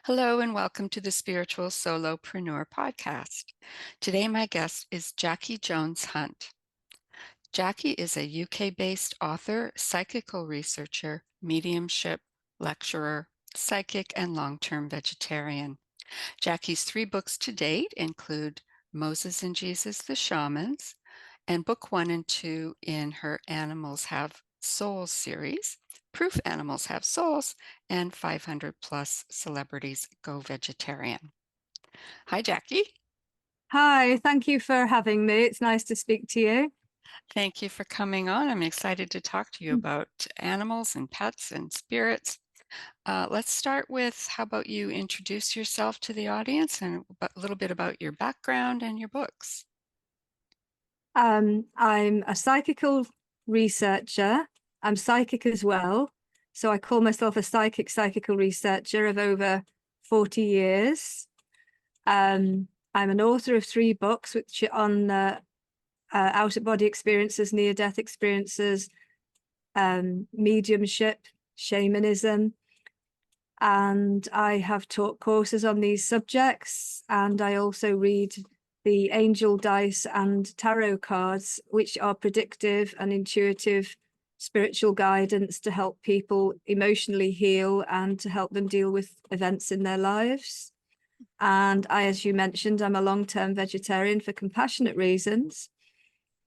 Hello and welcome to the Spiritual Solopreneur podcast. Today, my guest is Jackie Jones-Hunt. Jackie is a UK-based author, psychical researcher, mediumship, lecturer, psychic, and long-term vegetarian. Jackie's 3 books to date include Moses and Jesus the Shamans, and book 1 and 2 in her Animals Have Souls series, Proof Animals Have Souls, and 500 plus celebrities go vegetarian. Hi, Jackie. Hi, thank you for having me. It's nice to speak to you. Thank you for coming on. I'm excited to talk to you about animals and pets and spirits. Let's start with, how about you introduce yourself to the audience and a little bit about your background and your books? I'm a psychical researcher. I'm psychic as well. So I call myself a psychical researcher of over 40 years. I'm an author of 3 books, which are on out-of-body experiences, near-death experiences, mediumship, shamanism. And I have taught courses on these subjects. And I also read the angel dice and tarot cards, which are predictive and intuitive spiritual guidance to help people emotionally heal and to help them deal with events in their lives. And as you mentioned, I'm a long-term vegetarian for compassionate reasons.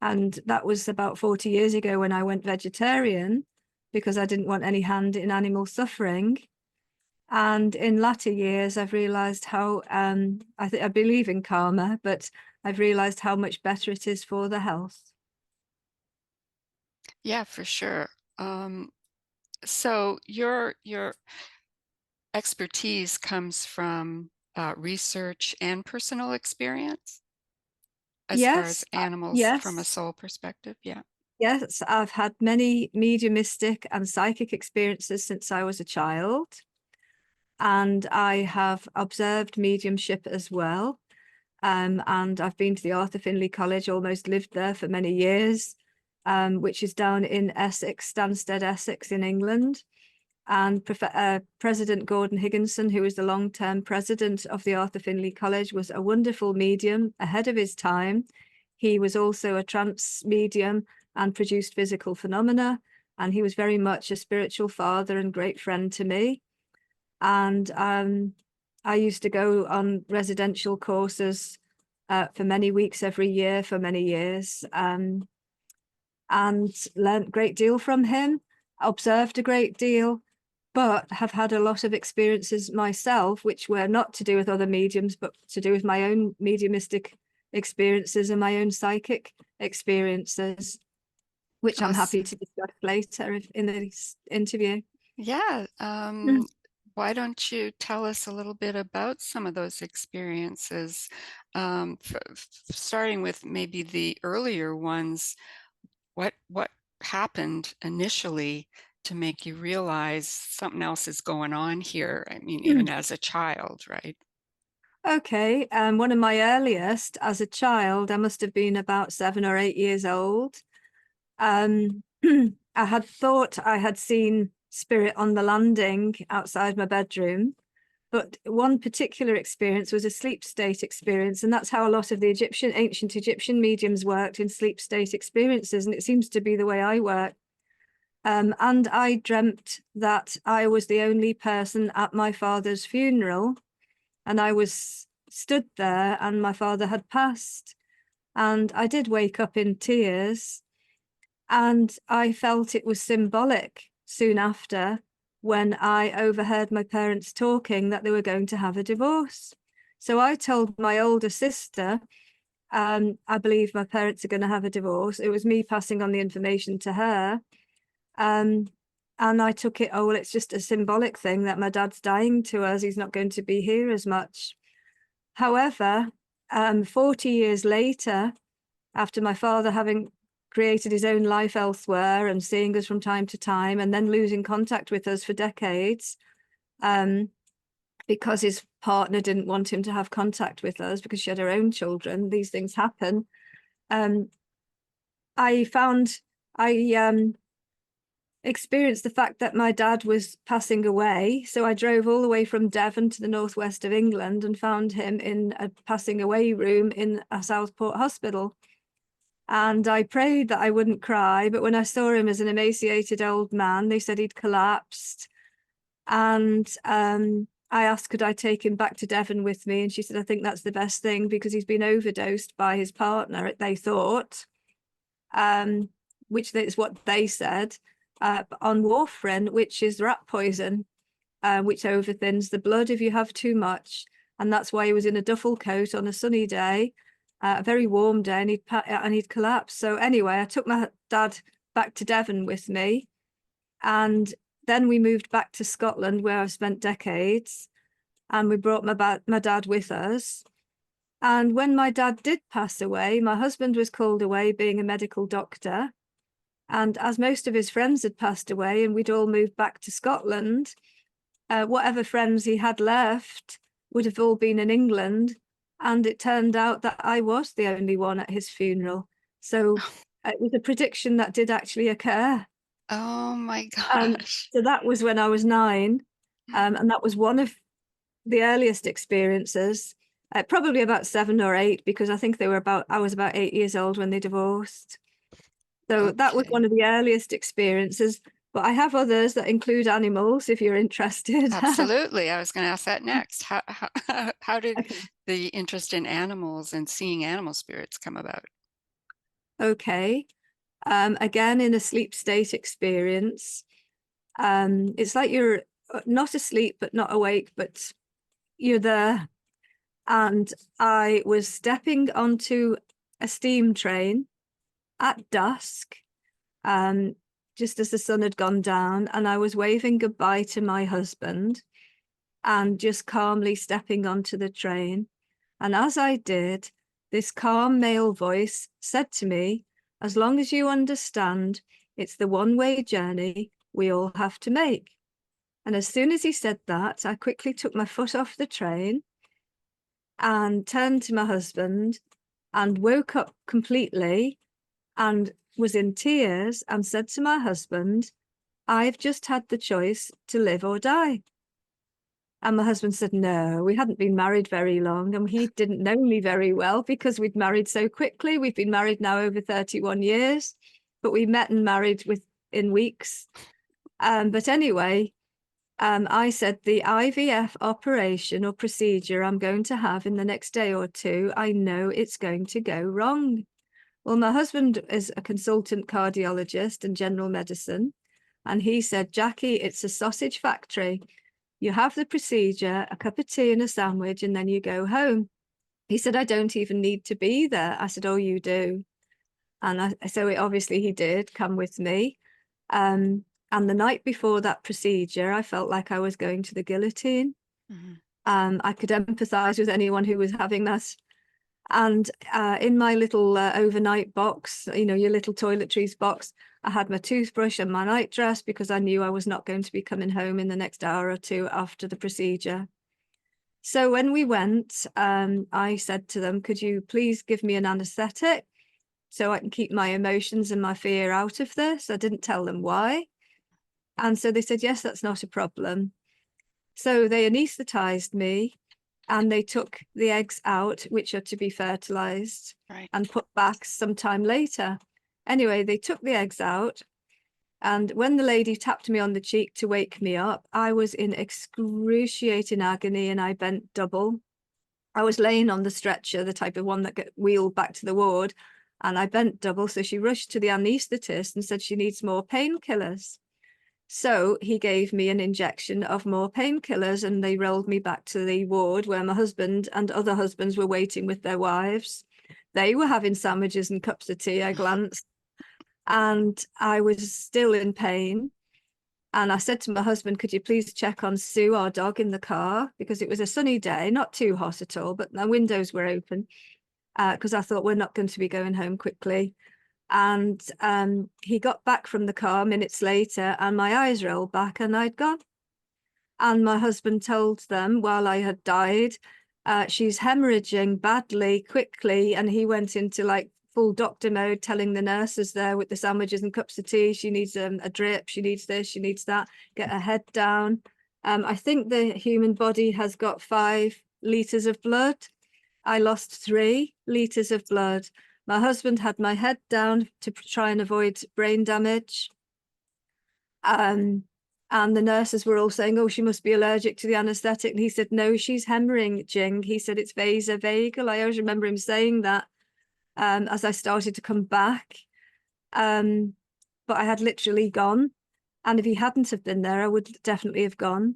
And that was about 40 years ago when I went vegetarian because I didn't want any hand in animal suffering. And in latter years, I've realized how, I believe in karma, but I've realized how much better it is for the health. Yeah, for sure. So your expertise comes from research and personal experience as far as Yes, animals from a yes, soul perspective. Yeah. yes. I've had many mediumistic and psychic experiences since I was a child. And I have observed mediumship as well. And I've been to the Arthur Findlay College, almost lived there for many years, which is down in Essex, Stansted, Essex in England. And President Gordon Higginson, who was the long-term president of the Arthur Findlay College, was a wonderful medium ahead of his time. He was also a trance medium and produced physical phenomena. And he was very much a spiritual father and great friend to me. And I used to go on residential courses for many weeks every year for many years, and learned a great deal from him, observed a great deal, but have had a lot of experiences myself, which were not to do with other mediums, but to do with my own mediumistic experiences and my own psychic experiences, which I'm happy to discuss later in this interview. Yeah. Why don't you tell us a little bit about some of those experiences, starting with maybe the earlier ones? What happened initially to make you realize something else is going on here? I mean, even as a child, right? Okay, one of my earliest as a child, I must have been about 7 or 8 years old. I had thought I had seen spirit on the landing outside my bedroom, but one particular experience was a sleep state experience, and that's how a lot of the ancient Egyptian mediums worked, in sleep state experiences, and it seems to be the way I work. And I dreamt that I was the only person at my father's funeral, and I was stood there and my father had passed. And I did wake up in tears, and I felt it was symbolic soon after when I overheard my parents talking that they were going to have a divorce. So I told my older sister, I believe my parents are going to have a divorce. It was me passing on the information to her. And I took it, oh, well, it's just a symbolic thing that my dad's dying to us. He's not going to be here as much. However, 40 years later, after my father having created his own life elsewhere and seeing us from time to time and then losing contact with us for decades, because his partner didn't want him to have contact with us because she had her own children, these things happen. I found I experienced the fact that my dad was passing away. So I drove all the way from Devon to the northwest of England and found him in a passing away room in a Southport hospital. And I prayed that I wouldn't cry, but when I saw him as an emaciated old man, they said he'd collapsed. And I asked, could I take him back to Devon with me? And she said, I think that's the best thing, because he's been overdosed by his partner, they thought, which is what they said, on warfarin, which is rat poison, which overthins the blood if you have too much. And that's why he was in a duffel coat on a sunny day, a very warm day, and he'd collapsed. So anyway, I took my dad back to Devon with me, and then we moved back to Scotland, where I've spent decades, and we brought my dad with us. And when my dad did pass away, my husband was called away being a medical doctor. And as most of his friends had passed away and we'd all moved back to Scotland, whatever friends he had left would have all been in England. And it turned out that I was the only one at his funeral. So it was a prediction that did actually occur. Oh my gosh. So that was when I was 9. And that was one of the earliest experiences, probably about 7 or 8, because I think I was about 8 years old when they divorced. So that was one of the earliest experiences, but I have others that include animals, if you're interested. Absolutely. I was going to ask that next. How did the interest in animals and seeing animal spirits come about? Okay. Again, in a sleep state experience, it's like you're not asleep, but not awake, but you're there. And I was stepping onto a steam train at dusk, just as the sun had gone down, and I was waving goodbye to my husband and just calmly stepping onto the train. And as I did, this calm male voice said to me, as long as you understand, it's the one-way journey we all have to make. And as soon as he said that, I quickly took my foot off the train and turned to my husband and woke up completely and was in tears and said to my husband, I've just had the choice to live or die. And my husband said, no, we hadn't been married very long, and he didn't know me very well because we'd married so quickly. We've been married now over 31 years, but we met and married within weeks. But anyway, I said, the IVF operation or procedure I'm going to have in the next day or two, I know it's going to go wrong. Well, my husband is a consultant cardiologist and general medicine. And he said, Jackie, it's a sausage factory. You have the procedure, a cup of tea and a sandwich, and then you go home. He said, I don't even need to be there. I said, oh, you do. And obviously he did come with me. And the night before that procedure, I felt like I was going to the guillotine. I could empathize with anyone who was having that. And in my little overnight box, your little toiletries box, I had my toothbrush and my nightdress because I knew I was not going to be coming home in the next hour or two after the procedure. So when we went, I said to them, could you please give me an anesthetic so I can keep my emotions and my fear out of this? I didn't tell them why. And so they said, yes, that's not a problem. So they anesthetized me. And they took the eggs out, which are to be fertilized, and put back sometime later. Anyway, they took the eggs out. And when the lady tapped me on the cheek to wake me up, I was in excruciating agony and I bent double. I was laying on the stretcher, the type of one that got wheeled back to the ward, and I bent double. So she rushed to the anesthetist and said she needs more painkillers. So he gave me an injection of more painkillers and they rolled me back to the ward where my husband and other husbands were waiting with their wives. They were having sandwiches and cups of tea, I glanced, and I was still in pain. And I said to my husband, could you please check on Sue, our dog, in the car? Because it was a sunny day, not too hot at all, but the windows were open because I thought we're not going to be going home quickly. And he got back from the car minutes later and my eyes rolled back and I'd gone. And my husband told them while I had died, she's hemorrhaging badly, quickly. And he went into like full doctor mode, telling the nurses there with the sandwiches and cups of tea, she needs a drip, she needs this, she needs that, get her head down. I think the human body has got 5 liters of blood. I lost 3 liters of blood. My husband had my head down to try and avoid brain damage. And the nurses were all saying, oh, she must be allergic to the anesthetic. And he said, no, she's hemorrhaging. He said, it's vasovagal. I always remember him saying that as I started to come back. But I had literally gone. And if he hadn't have been there, I would definitely have gone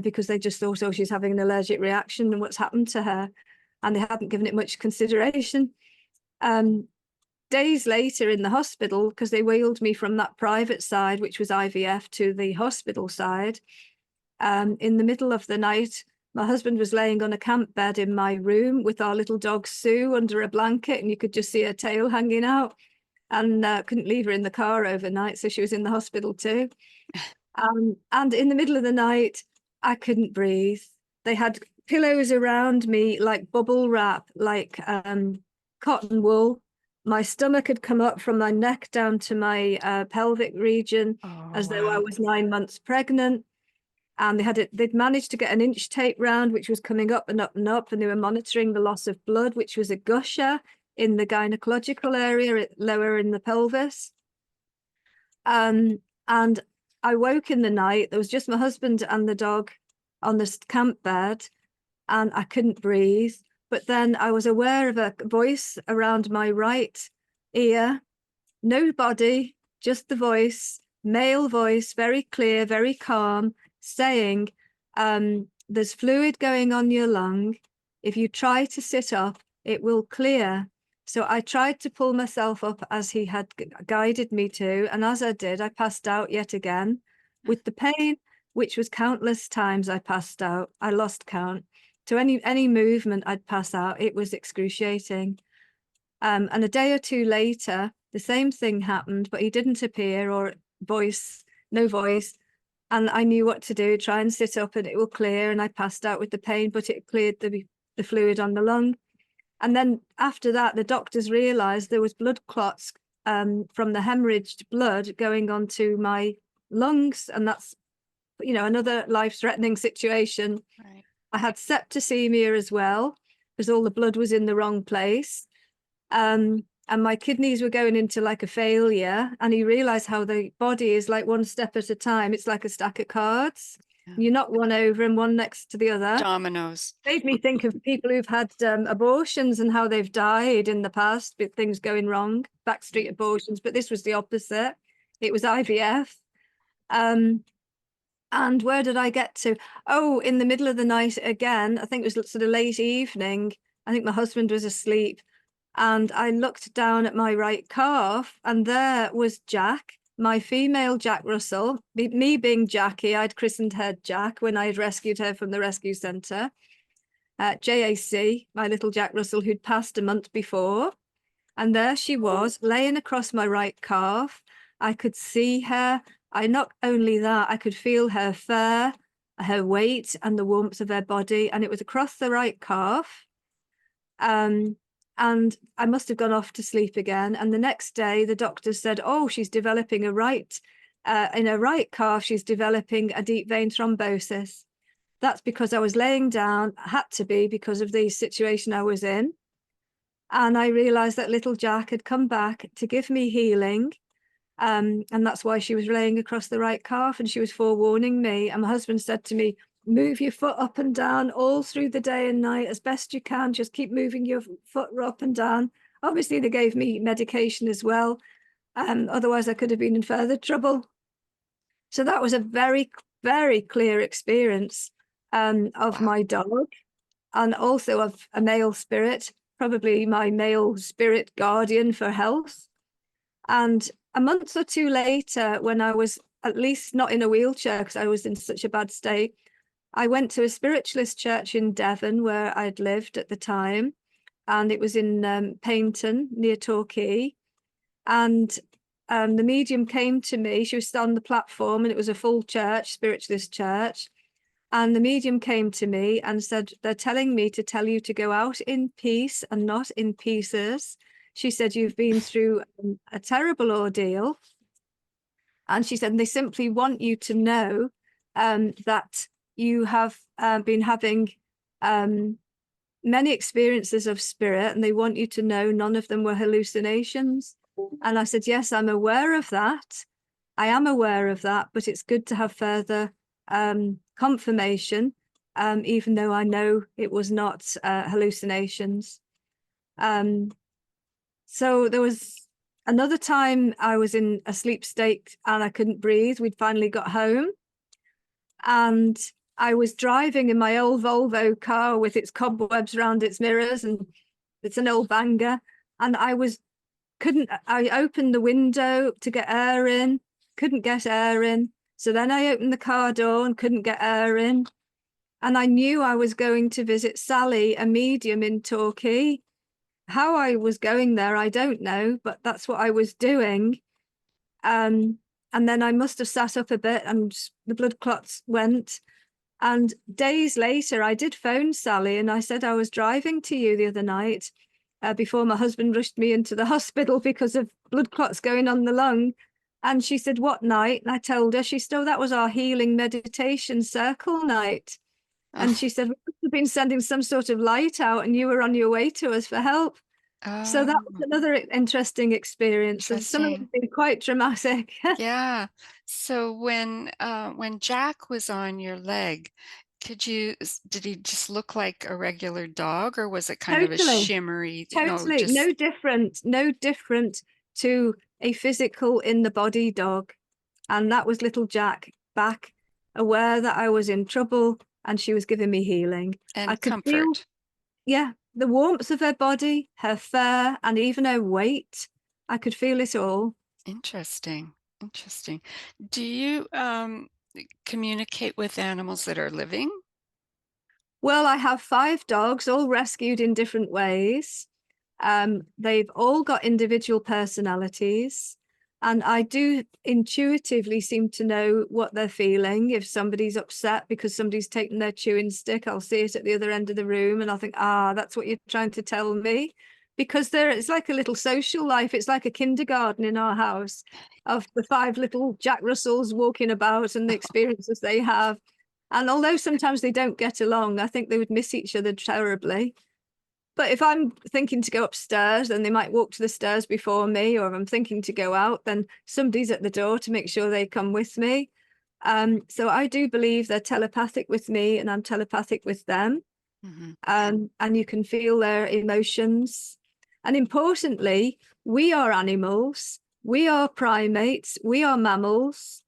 because they just thought, oh, she's having an allergic reaction and what's happened to her. And they hadn't given it much consideration. Days later in the hospital, because they wheeled me from that private side, which was IVF, to the hospital side, in the middle of the night, my husband was laying on a camp bed in my room with our little dog Sue under a blanket, and you could just see her tail hanging out, and couldn't leave her in the car overnight, so she was in the hospital too. And in the middle of the night, I couldn't breathe. They had pillows around me like bubble wrap, like cotton wool. My stomach had come up from my neck down to my pelvic region, as though I was 9 months pregnant. And they'd managed to get an inch tape round, which was coming up and up and up, and they were monitoring the loss of blood, which was a gusher in the gynecological area, lower in the pelvis. And I woke in the night. There was just my husband and the dog on the camp bed, and I couldn't breathe. But then I was aware of a voice around my right ear. Nobody, just the voice, male voice, very clear, very calm, saying, there's fluid going on your lung. If you try to sit up, it will clear. So I tried to pull myself up as he had guided me to. And as I did, I passed out yet again with the pain, which was countless times I passed out. I lost count. To any movement, I'd pass out. It was excruciating. And a day or two later, the same thing happened, but he didn't appear, or no voice. And I knew what to do, try and sit up and it will clear. And I passed out with the pain, but it cleared the fluid on the lung. And then after that, the doctors realized there was blood clots from the hemorrhaged blood going onto my lungs. And that's, another life-threatening situation. Right. I had septicemia as well, because all the blood was in the wrong place. And my kidneys were going into like a failure. And he realized how the body is like one step at a time. It's like a stack of cards. Yeah. You knock one over and one next to the other. Dominoes. Made me think of people who've had abortions and how they've died in the past with things going wrong, backstreet abortions. But this was the opposite. It was IVF. And where did I get to? Oh, in the middle of the night again, I think it was sort of late evening. I think my husband was asleep. And I looked down at my right calf, and there was Jack, my female Jack Russell. Me being Jackie, I'd christened her Jack when I had rescued her from the rescue centre. JAC, my little Jack Russell, who'd passed a month before. And there she was, laying across my right calf. I could see her. Not only that, I could feel her fur, her weight, and the warmth of her body. And it was across the right calf. And I must have gone off to sleep again. And the next day, the doctor said, oh, she's developing in her right calf, she's developing a deep vein thrombosis. That's because I was laying down, had to be because of the situation I was in. And I realized that little Jack had come back to give me healing. And that's why she was laying across the right calf, and she was forewarning me. And my husband said to me, move your foot up and down all through the day and night as best you can. Just keep moving your foot up and down. Obviously, they gave me medication as well. Otherwise, I could have been in further trouble. So that was a very, very clear experience of my dog, and also of a male spirit, probably my male spirit guardian for health. And a month or two later, when I was at least not in a wheelchair because I was in such a bad state, I went to a spiritualist church in Devon where I'd lived at the time. And it was in Paignton near Torquay. And the medium came to me. She was on the platform, and it was a full church, spiritualist church. And the medium came to me and said, they're telling me to tell you to go out in peace and not in pieces. She said, you've been through a terrible ordeal. And she said, they simply want you to know that you have been having many experiences of spirit, and they want you to know none of them were hallucinations. And I said, yes, I'm aware of that. I am aware of that, but it's good to have further confirmation, even though I know it was not hallucinations. So there was another time I was in a sleep state and I couldn't breathe. We'd finally got home, and I was driving in my old Volvo car with its cobwebs around its mirrors, and it's an old banger. And I opened the window to get air in, couldn't get air in. So then I opened the car door and couldn't get air in. And I knew I was going to visit Sally, a medium in Torquay. How I was going there, I don't know, but that's what I was doing. And then I must have sat up a bit and the blood clots went. And days later, I did phone Sally and I said, I was driving to you the other night before my husband rushed me into the hospital because of blood clots going on the lung. And she said, what night? And I told her. She said, oh, that was our healing meditation circle night. And she said, we must have been sending some sort of light out and you were on your way to us for help. So that was another interesting experience. And some of them have been quite dramatic. Yeah. So when Jack was on your leg, did he just look like a regular dog, or was it kind of a Totally. shimmery? Totally. No different to a physical in the body dog. And that was little Jack, back, aware that I was in trouble and she was giving me healing. And I could comfort. feel, the warmth of her body, her fur, and even her weight. I could feel it all. Interesting. Interesting. Do you communicate with animals that are living? Well, I have 5 dogs, all rescued in different ways. They've all got individual personalities. And I do intuitively seem to know what they're feeling. If somebody's upset because somebody's taken their chewing stick, I'll see it at the other end of the room and I'll think, that's what you're trying to tell me. Because it's like a little social life. It's like a kindergarten in our house of the 5 little Jack Russells walking about and the experiences they have. And although sometimes they don't get along, I think they would miss each other terribly. But if I'm thinking to go upstairs, then they might walk to the stairs before me, or if I'm thinking to go out, then somebody's at the door to make sure they come with me. So I do believe they're telepathic with me and I'm telepathic with them. And you can feel their emotions. And importantly, we are animals, we are primates, we are mammals.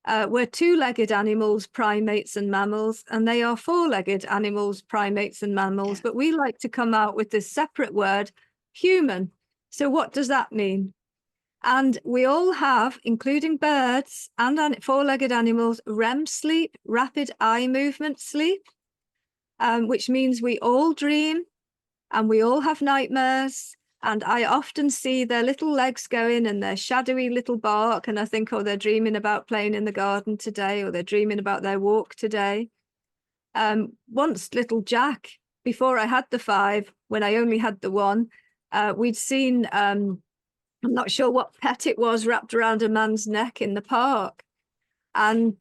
We're 2-legged animals, primates and mammals, and they are 4-legged animals, primates and mammals. But we like to come out with this separate word, human. So what does that mean? And we all have, including birds and 4-legged animals, REM sleep, rapid eye movement sleep, which means we all dream and we all have nightmares. And I often see their little legs going and their shadowy little bark. And I think, they're dreaming about playing in the garden today, or they're dreaming about their walk today. Once little Jack, before I had the 5, when I only had the 1, we'd seen, I'm not sure what pet it was, wrapped around a man's neck in the park. And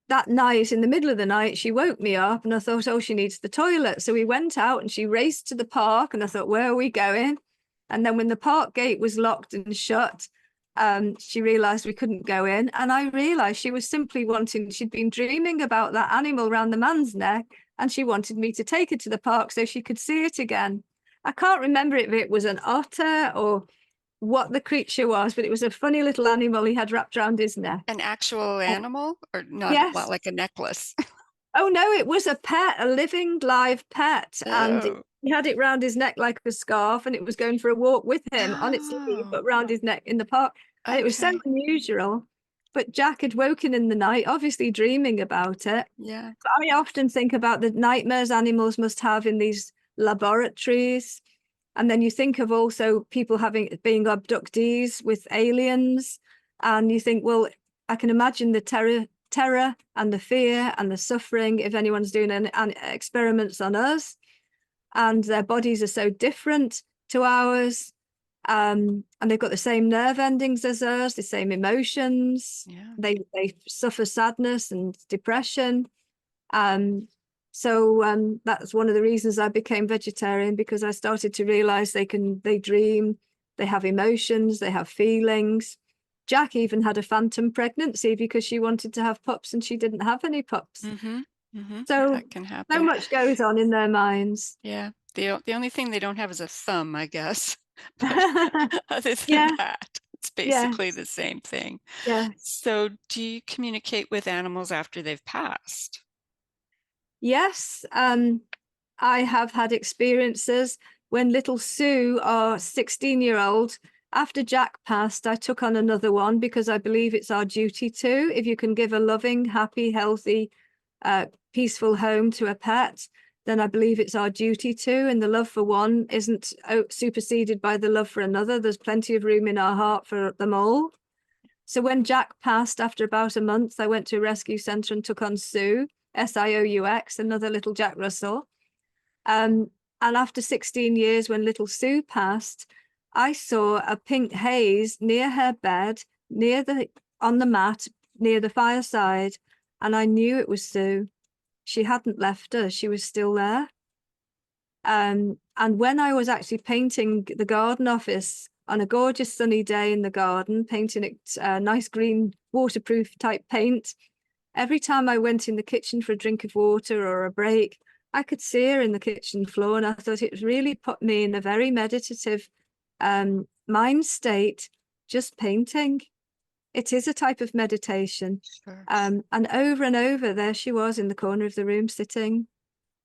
that night, in the middle of the night, she woke me up and I thought, she needs the toilet. So we went out and she raced to the park and I thought, where are we going? And then when the park gate was locked and shut, she realized we couldn't go in. And I realized she was simply she'd been dreaming about that animal around the man's neck and she wanted me to take her to the park so she could see it again. I can't remember if it was an otter or what the creature was, but it was a funny little animal he had wrapped around his neck. An actual animal, or not? Yes. Like a necklace? Oh no, it was a pet, a living live pet. And Oh. he had it round his neck like a scarf and it was going for a walk with him on its sleeve, but round his neck in the park. And it was so unusual. But Jack had woken in the night, obviously dreaming about it. Yeah. But I often think about the nightmares animals must have in these laboratories. And then you think of also people being abductees with aliens. And you think, well, I can imagine the terror and the fear and the suffering if anyone's doing experiments on us. And their bodies are so different. to ours. And they've got the same nerve endings as us, the same emotions. Yeah. They suffer sadness and depression. That's one of the reasons I became vegetarian, because I started to realize they dream, they have emotions, they have feelings. Jack even had a phantom pregnancy because she wanted to have pups and she didn't have any pups. Mm-hmm. Mm-hmm. So That can so happen. much goes on in their minds. Yeah. The only thing they don't have is a thumb, I guess. But other than Yeah, that, it's basically yes, the same thing. yes. So do you communicate with animals after they've passed? Yes, I have had experiences when little Sue, our 16-year-old, after Jack passed, I took on another one because I believe it's our duty to. If you can give a loving, happy, healthy, peaceful home to a pet, then I believe it's our duty to. And the love for one isn't superseded by the love for another. There's plenty of room in our heart for them all. So when Jack passed, after about a month, I went to a rescue centre and took on Sue, Sioux, another little Jack Russell. And after 16 years, when little Sue passed, I saw a pink haze near her bed, on the mat, near the fireside. And I knew it was Sue. She hadn't left us. She was still there. And when I was actually painting the garden office on a gorgeous sunny day in the garden, painting it nice green waterproof type paint, every time I went in the kitchen for a drink of water or a break, I could see her in the kitchen floor. And I thought it really put me in a very meditative mind state, just painting. It is a type of meditation. Sure. And over, there she was in the corner of the room sitting.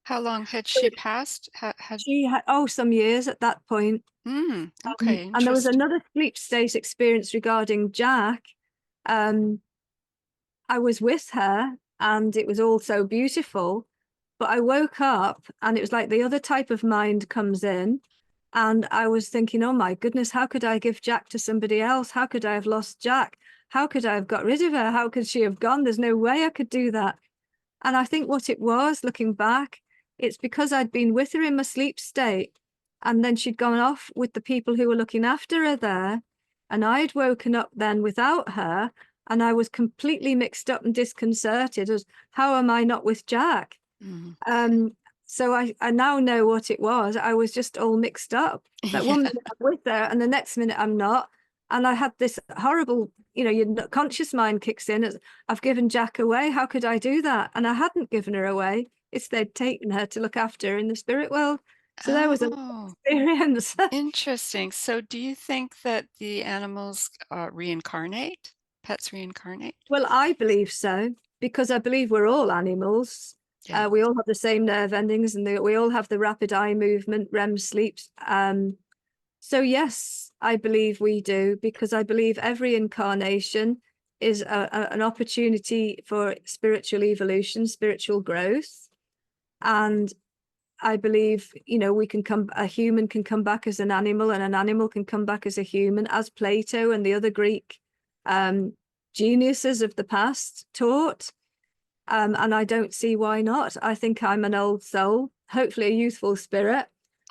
How long had she passed? She had, some years at that point. Okay, And there was interesting. another sleep state experience regarding Jack. Um, I was with her and it was all so beautiful, but I woke up and it was like the other type of mind comes in. And I was thinking, oh my goodness, how could I give Jack to somebody else? How could I have lost Jack? How could I have got rid of her? How could she have gone? There's no way I could do that. And I think what it was, looking back, it's because I'd been with her in my sleep state. And then she'd gone off with the people who were looking after her there. And I'd woken up then without her. And I was completely mixed up and disconcerted as, how am I not with Jack? Mm. So I now know what it was. I was just all mixed up. That Yeah. one minute I'm with her and the next minute I'm not. And I had this horrible, your conscious mind kicks in as, I've given Jack away. How could I do that? And I hadn't given her away. It's they'd taken her to look after her in the spirit world. So there was an Oh, experience. interesting. So do you think that the animals reincarnate? Pets reincarnate? Well, I believe so, because I believe we're all animals. Yeah. We all have the same nerve endings and we all have the rapid eye movement, REM sleeps. So yes, I believe we do, because I believe every incarnation is an opportunity for spiritual evolution, spiritual growth. And I believe, a human can come back as an animal and an animal can come back as a human, as Plato and the other Greek geniuses of the past taught. And I don't see why not. I think I'm an old soul, hopefully a youthful spirit.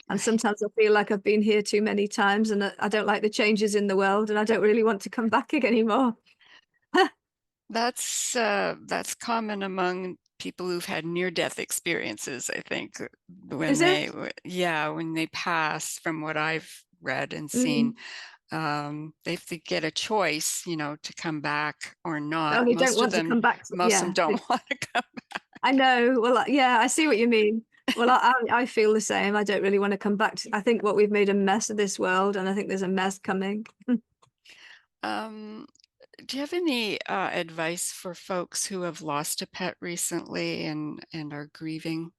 And Right. sometimes I feel like I've been here too many times and I don't like the changes in the world and I don't really want to come back anymore. That's common among people who've had near-death experiences, I think, Is it? when they pass, from what I've read and seen, Mm. they get a choice, to come back or not. Oh, you don't want to come back. Most of them Yeah, don't want to come. I know. Well, yeah, I see what you mean. Well, I feel the same. I don't really want to come back. I think what we've made a mess of this world, and I think there's a mess coming. Um, do you have any advice for folks who have lost a pet recently and are grieving?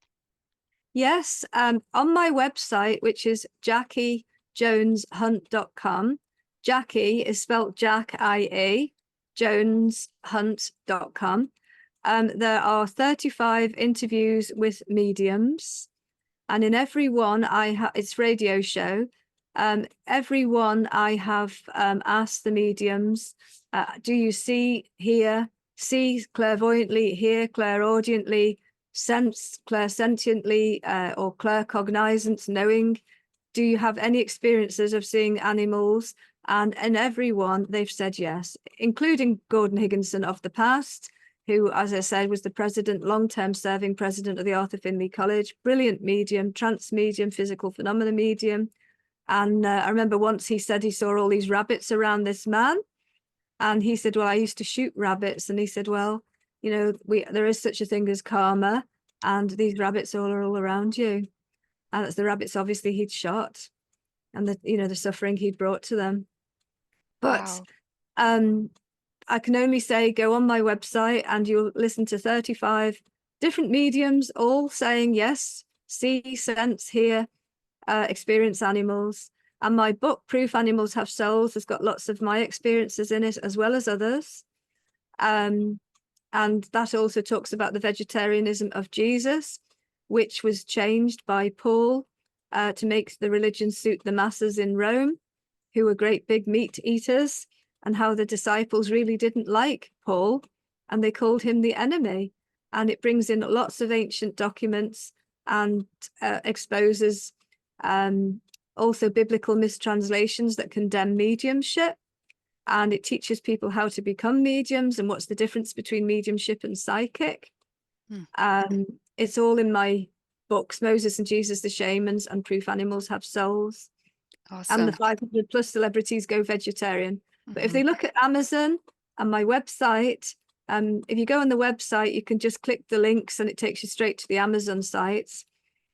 Yes, on my website, which is JackieJones-Hunt.com. Jackie is spelled Jack I-A, Jones-Hunt.com. There are 35 interviews with mediums, and in every one it's radio show. Every one I have asked the mediums, do you see clairvoyantly, hear clairaudiently, sense clairsentiently, or claircognizance, knowing? do you have any experiences of seeing animals? And in everyone, they've said yes, including Gordon Higginson of the past, who, as I said, was the president, long-term serving president of the Arthur Findlay College, brilliant medium, trance medium, physical phenomena medium. And I remember once he said he saw all these rabbits around this man. And he said, well, I used to shoot rabbits. And he said, well, you know, there is such a thing as karma, and these rabbits are all around you. And it's the rabbits, obviously, he'd shot, and the suffering he'd brought to them. But Wow. I can only say, go on my website and you'll listen to 35 different mediums, all saying yes, see, sense, hear, experience animals. And my book, Proof Animals Have Souls, has got lots of my experiences in it, as well as others. And that also talks about the vegetarianism of Jesus, which was changed by Paul to make the religion suit the masses in Rome, who were great big meat eaters, and how the disciples really didn't like Paul, and they called him the enemy. And it brings in lots of ancient documents and exposes also biblical mistranslations that condemn mediumship. And it teaches people how to become mediums and what's the difference between mediumship and psychic. It's all in my books, Moses and Jesus the Shamans and Proof Animals Have Souls. Awesome. And the 500 plus celebrities go vegetarian. But if they look at Amazon and my website, if you go on the website, you can just click the links and it takes you straight to the Amazon sites.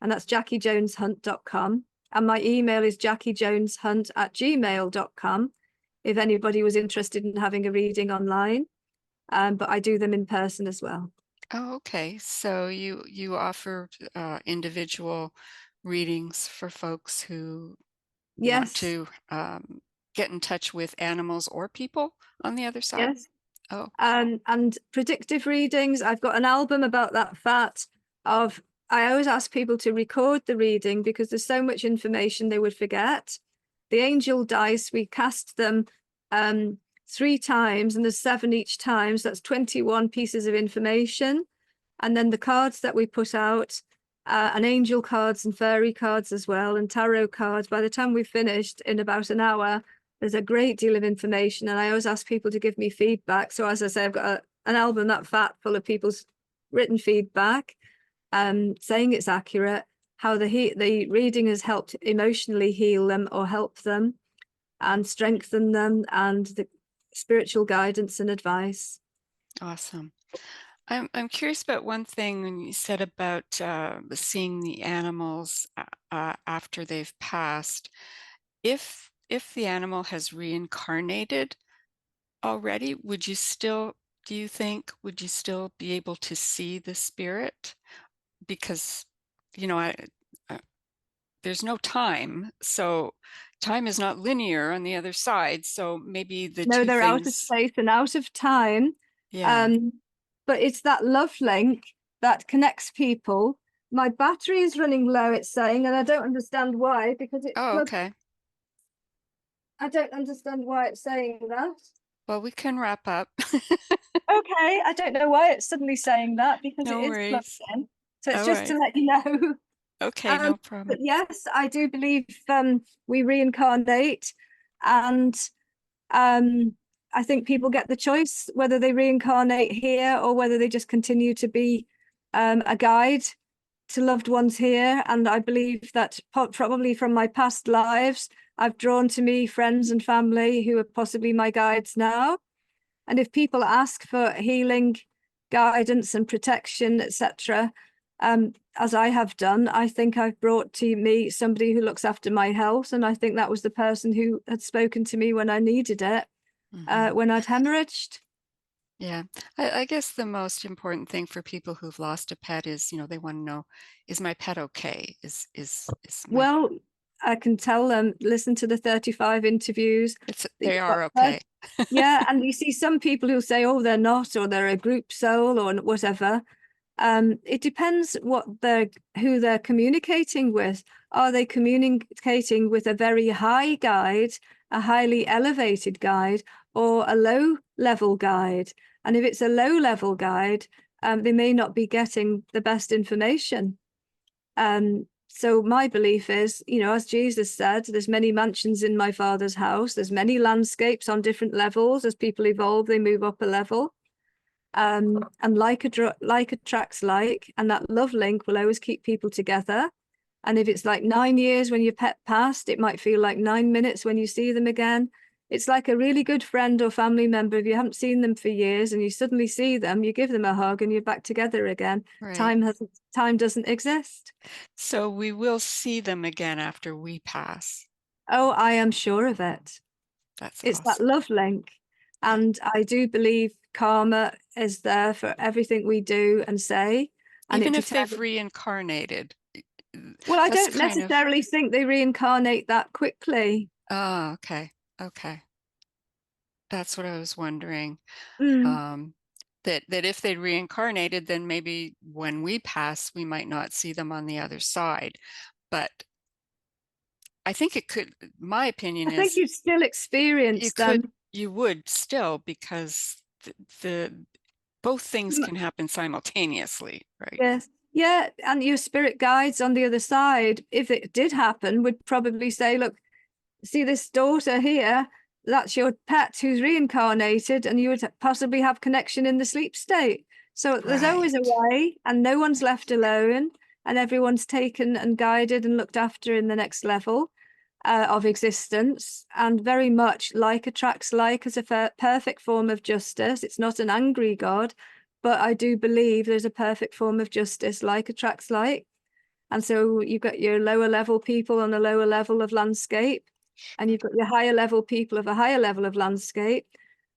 And that's JackieJonesHunt.com. And my email is JackieJonesHunt@gmail.com if anybody was interested in having a reading online. But I do them in person as well. Oh, okay. So you offer individual readings for folks who want Yes, to get in touch with animals or people on the other side? yes. Oh, And predictive readings. I've got an album about that I always ask people to record the reading because there's so much information they would forget. The angel dice, we cast them 3 times, and there's 7 each time, so that's 21 pieces of information. And then the cards that we put out, and angel cards and fairy cards as well, and tarot cards. By the time we've finished in about an hour, there's a great deal of information, and I always ask people to give me feedback. So as I say, I've got an album that fat full of people's written feedback, saying it's accurate, how the reading has helped emotionally heal them or help them and strengthen them, and the spiritual guidance and advice. awesome. I'm curious about one thing when you said about seeing the animals after they've passed. If the animal has reincarnated already, do you think, would you still be able to see the spirit? Because, you know, there's no time, so time is not linear on the other side. So maybe the No, two they're out of things, space and out of time. yeah. But it's that love link that connects people. My battery is running low, it's saying, and I don't understand why, because it's Oh, plugged. okay. I don't understand why it's saying that. Well, we can wrap up. Okay, I don't know why it's suddenly saying that, because it No is plugged worries. in. So it's All just to right. let you know. Okay, no But problem. yes, I do believe we reincarnate, and I think people get the choice whether they reincarnate here or whether they just continue to be a guide to loved ones here. And I believe that probably from my past lives, I've drawn to me friends and family who are possibly my guides now. And if people ask for healing, guidance and protection, etc., as I have done, I think I've brought to me somebody who looks after my health. And I think that was the person who had spoken to me when I needed it, when I'd hemorrhaged. Yeah, I guess the most important thing for people who've lost a pet is, you know, they want to know, is my pet okay? Is my Well, I can tell them, listen to the 35 interviews. they are okay. Yeah, and you see some people who say, oh, they're not, or they're a group soul or whatever. It depends who they're communicating with. Are they communicating with a very high guide, a highly elevated guide, or a low level guide? And if it's a low level guide, they may not be getting the best information. So my belief is, as Jesus said, there's many mansions in my Father's house. There's many landscapes on different levels. As people evolve, they move up a level. And like attracts like, and that love link will always keep people together. And if it's like 9 years when your pet passed, it might feel like 9 minutes when you see them again. It's like a really good friend or family member. If you haven't seen them for years and you suddenly see them, you give them a hug and you're back together again. Right. Time doesn't exist. So we will see them again after we pass. Oh, I am sure of it. That's It's that awesome. love link. Yeah. And I do believe karma is there for everything we do and say. And it Even if they've determines. reincarnated, Well, I that's don't kind of, necessarily think they reincarnate that quickly. oh, okay. Okay. That's what I was wondering. Mm. Um, that if they reincarnated, then maybe when we pass, we might not see them on the other side. But I think it could, my opinion I think is you'd still you experience could, them. you would still, because the both things Mm. can happen simultaneously, right? Yes. Yeah. And your spirit guides on the other side, if it did happen, would probably say, look, see this daughter here? That's your pet who's reincarnated, and you would possibly have connection in the sleep state. So there's always a Right. way, and no one's left alone, and everyone's taken and guided and looked after in the next level of existence. And very much like attracts like as a perfect form of justice. It's not an angry God, but I do believe there's a perfect form of justice, like attracts like. And so you've got your lower level people on a lower level of landscape, and you've got your higher level people of a higher level of landscape.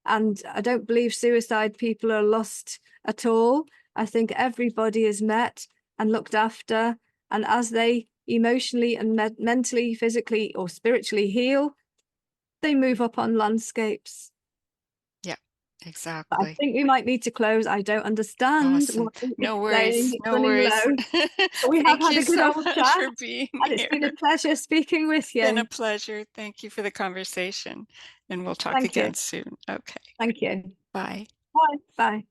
And I don't believe suicide people are lost at all. I think everybody is met and looked after. And as they emotionally and mentally, physically, or spiritually heal, they move up on landscapes. Yeah, But I exactly. think we might need to close. I don't understand Awesome. what it's No saying. worries. It's No running worries. low. But we have Thank had you a good so old much chat. for being And it's been a here. pleasure speaking with Been a you. pleasure. Thank you for the conversation. And we'll talk Thank you. again soon. Okay. Thank you. Bye. Bye. Bye.